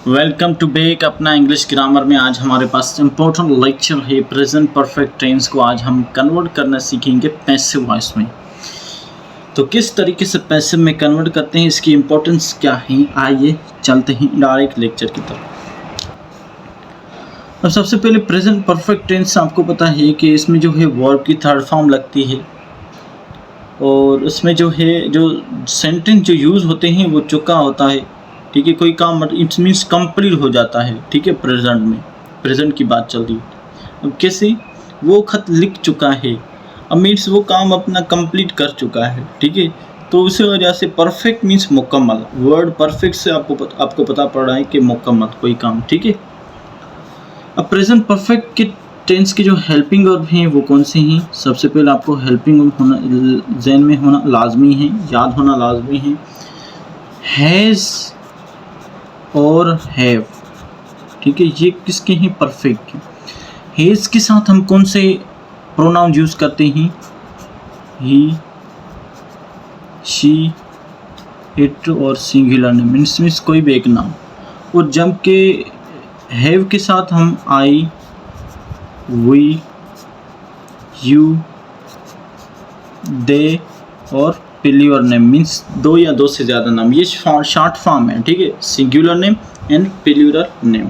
Welcome to bake अपना English grammar में। आज हमारे पास इम्पोर्टेंट लेक्चर है प्रेजेंट परफेक्ट टेंस को आज हम कन्वर्ट करना सीखेंगे पैसिव वॉइस में। तो किस तरीके से पैसिव में कन्वर्ट करते हैं, इसकी इम्पोर्टेंस क्या है, आइए चलते हैं डायरेक्ट लेक्चर की तरफ। अब सबसे पहले प्रेजेंट परफेक्ट टेंस आपको पता है कि इसमें जो है वर्ब की थर्ड फॉर्म लगती है और इसमें जो है जो सेंटेंस जो यूज़ होते हैं वो चुका होता है। ठीक है, कोई काम इट्स मीन्स कंप्लीट हो जाता है। ठीक है, प्रेजेंट में प्रेजेंट की बात चल रही है। अब कैसे वो खत लिख चुका है, अब मीन्स वो काम अपना कंप्लीट कर चुका है। ठीक है, तो उसी वजह से परफेक्ट मीन्स मुकम्मल। वर्ड परफेक्ट से आपको पता पड़ रहा है कि मुकम्मल कोई काम। ठीक है, अब प्रेजेंट परफेक्ट के टेंस के जो हेल्पिंग वर्ब हैं वो कौन से हैं? सबसे पहले आपको हेल्पिंग वर्ब होना ज़हन में होना लाजमी है, याद होना लाजमी है। हैज़ और हैव। ठीक है, ये किसके हैं? परफेक्ट के। हैज़ के साथ हम कौन से प्रोनाउन यूज़ करते हैं? ही, शी, इट और सिंगुलर नेम मीन्स कोई भी एक नाम। और जब के हैव के साथ हम आई, वी, यू, दे और प्लूरल नेम मीन्स दो या दो से ज़्यादा नाम, ये शॉर्ट फॉर्म है। ठीक है, singular name and plural name.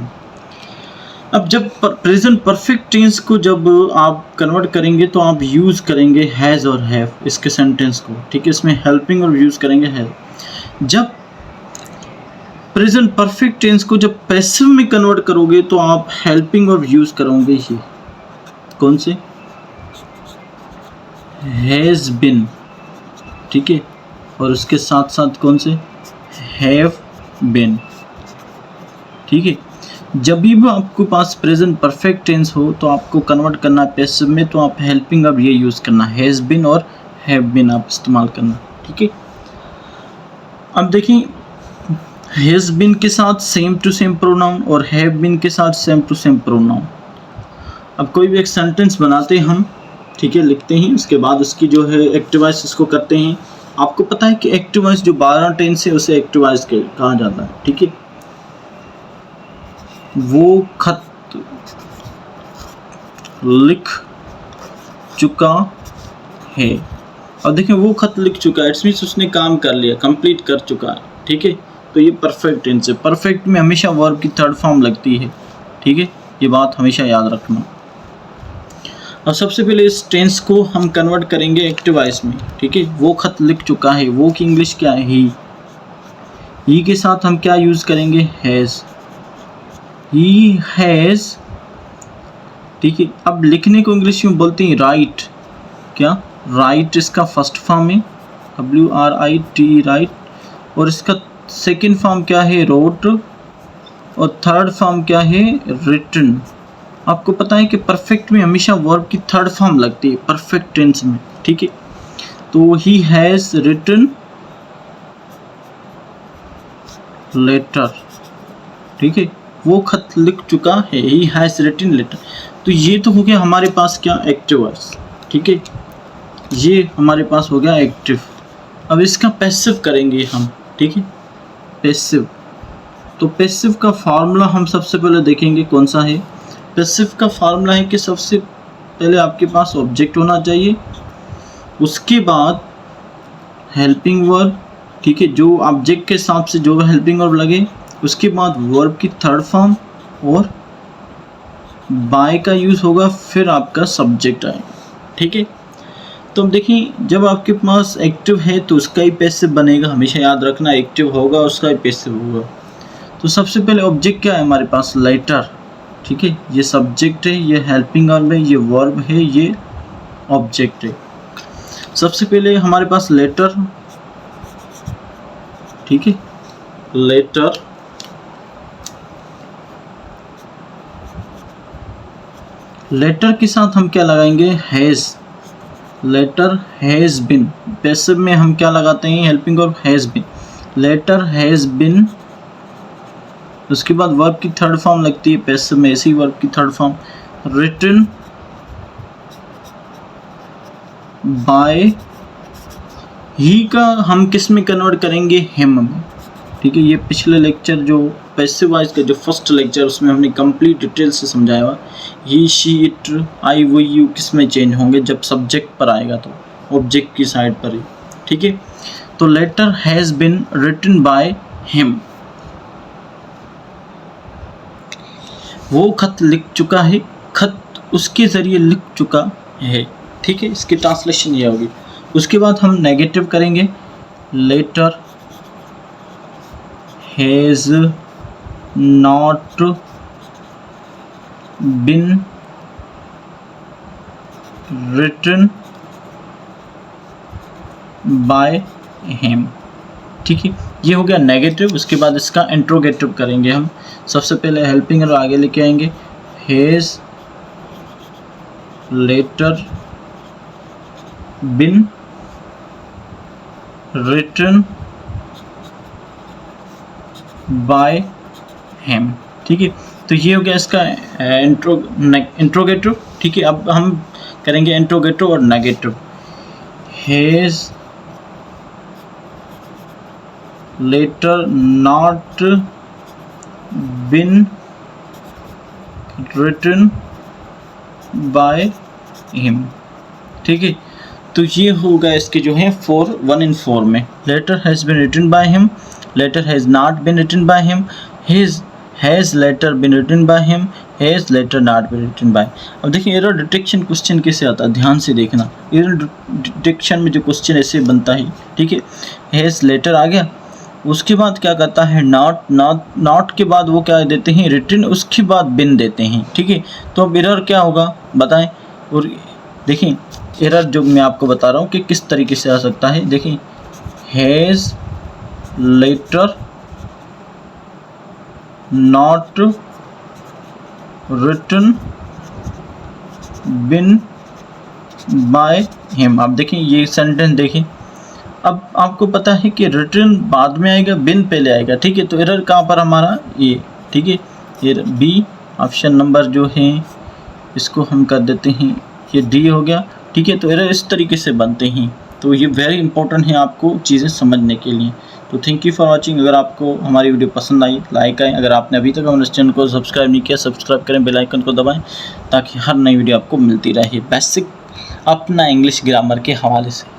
अब जब प्रेजेंट परफेक्ट टेंस को जब आप कन्वर्ट करेंगे तो आप यूज़ करेंगे हैज़ और हैव इसके सेंटेंस को। ठीक है, इसमें हेल्पिंग और यूज़ करेंगे हैव। जब प्रेजेंट परफेक्ट टेंस को जब पैसिव में कन्वर्ट करोगे तो आप हेल्पिंग और यूज़ करोगे ये कौन से? Has been. ठीक है, और उसके साथ साथ कौन से? Have been. ठीक है, जब भी आपके पास प्रेजेंट परफेक्ट टेंस हो तो आपको कन्वर्ट करना है पैसिव में, तो आप हेल्पिंग अब ये यूज़ करना, हैज़ बिन और हैव बिन आप इस्तेमाल करना। ठीक है, अब देखिए हैज़ बिन के साथ सेम टू सेम प्रोनाउन और हैव बिन के साथ सेम टू सेम प्रोनाउन। अब कोई भी एक सेंटेंस बनाते हैं हम, ठीक है, लिखते हैं, उसके बाद उसकी जो है एक्टिवाइज इसको करते हैं। आपको पता है कि एक्टिवाइज जो 12 टेंस है उसे एक्टिवाइज कहा जाता है। ठीक है, वो खत लिख चुका है। और देखिए वो खत लिख चुका है, इट्स मीन्स उसने काम कर लिया, कंप्लीट कर चुका है। ठीक है, तो ये परफेक्ट टेंस है। परफेक्ट में हमेशा वर्ब की थर्ड फॉर्म लगती है। ठीक है, ये बात हमेशा याद रखना। और सबसे पहले इस टेंस को हम कन्वर्ट करेंगे एक्टिव वॉइस में। ठीक है, वो खत लिख चुका है, वो की इंग्लिश क्या है? ही के साथ हम क्या यूज़ करेंगे? हैज़। He has. ठीक है, अब लिखने को इंग्लिश में बोलते हैं राइट। क्या? राइट इसका फर्स्ट फॉर्म है WRIT, राइट। और इसका सेकेंड फॉर्म क्या है? रोट। और थर्ड फॉर्म क्या है? रिटन। आपको पता है कि परफेक्ट में हमेशा वर्ब की थर्ड फॉर्म लगती है परफेक्ट टेंस में। ठीक है, तो ही हैज़ रिटन लेटर। ठीक है, वो खत लिख चुका है, ही हैज़ रिटन लेटर। तो ये तो हो गया हमारे पास क्या? Active voice. ठीक है, ये हमारे पास हो गया एक्टिव। अब इसका पैसिव करेंगे हम। ठीक है, पैसिव। तो पैसिव का फार्मूला हम सबसे पहले देखेंगे कौन सा है। पैसिव का फार्मूला है कि सबसे पहले आपके पास ऑब्जेक्ट होना चाहिए, उसके बाद हेल्पिंग वर्ब। ठीक है, जो ऑब्जेक्ट के हिसाब से जो हेल्पिंग वर्ब लगे, उसके बाद वर्ब की थर्ड फॉर्म और बाय का यूज़ होगा, फिर आपका सब्जेक्ट आएगा। ठीक है, तो अब देखिए जब आपके पास एक्टिव है तो उसका ही पैसिव बनेगा। हमेशा याद रखना, एक्टिव होगा उसका ही पैसिव होगा। तो सबसे पहले ऑब्जेक्ट क्या है हमारे पास? लेटर। ठीक है, ये सब्जेक्ट है, ये हेल्पिंग वर्ब है, ये वर्ब है, ये ऑब्जेक्ट है। सबसे पहले हमारे पास लेटर। ठीक है, लेटर। लेटर के साथ हम क्या लगाएंगे? Has. Letter has been. Passive में हम क्या लगाते हैं? Helping verb has been. Letter has been. उसके बाद वर्ब की थर्ड फॉर्म लगती है पैसिव में, ऐसी वर्ब की थर्ड फॉर्म रिटन बाय। ही का हम किस में कन्वर्ट करेंगे? हिम में। ठीक है, ये पिछले लेक्चर जो पैसिव वॉइस का जो फर्स्ट लेक्चर उसमें हमने कंप्लीट डिटेल से समझाया हुआ। ही, शी, इट, आई, वो, यू किस में चेंज होंगे जब सब्जेक्ट पर आएगा, तो ऑब्जेक्ट की साइड पर ही। ठीक है, तो letter has been written by him, वो खत लिख चुका है, खत उसके ज़रिए लिख चुका है। ठीक है, इसकी ट्रांसलेशन ये होगी। उसके बाद हम नेगेटिव करेंगे, letter has not been written by him. ठीक है, ये हो गया नेगेटिव। उसके बाद इसका इंट्रोगेटिव करेंगे हम। सबसे पहले हेल्पिंग और आगे लेके आएंगे, has letter been written by him. ठीक है, तो ये हो गया इसका इंट्रोगेटिव। ठीक है, अब हम करेंगे इंट्रोगेटिव और negative. Has letter not been written by him. ठीक है, तो ये होगा इसके जो है 4 1 in 4 में। Letter has been written by him, letter has not been written by him, his has letter been written by him, has letter not been written by. अब देखिए एरर डिटेक्शन क्वेश्चन कैसे आता है, ध्यान से देखना। एरर डिटेक्शन में जो क्वेश्चन ऐसे बनता है, ठीक है, हैज़ लेटर आ गया, उसके बाद क्या करता है नॉट के बाद वो क्या देते हैं रिटन, उसके बाद बिन देते हैं। ठीक है, तो अब एरर क्या होगा बताएं। और देखिए एरर जो मैं आपको बता रहा हूँ कि किस तरीके से आ सकता है। देखिए has letter not written been by him. अब देखिए ये सेंटेंस देखिए, अब आपको पता है कि रिटर्न बाद में आएगा, बिन पहले आएगा। ठीक है, तो एरर कहाँ पर हमारा ये। ठीक है, ये बी ऑप्शन नंबर जो है इसको हम कर देते हैं, ये डी हो गया। ठीक है, तो एरर इस तरीके से बनते हैं। तो ये वेरी इंपॉर्टेंट है आपको चीज़ें समझने के लिए। तो थैंक यू फॉर वाचिंग। अगर आपको हमारी वीडियो पसंद आई लाइक आए, अगर आपने अभी तक हमारे चैनल को सब्सक्राइब नहीं किया सब्सक्राइब करें, बेल आइकन को दबाएं ताकि हर नई वीडियो आपको मिलती रहे बेसिक अपना इंग्लिश ग्रामर के हवाले से।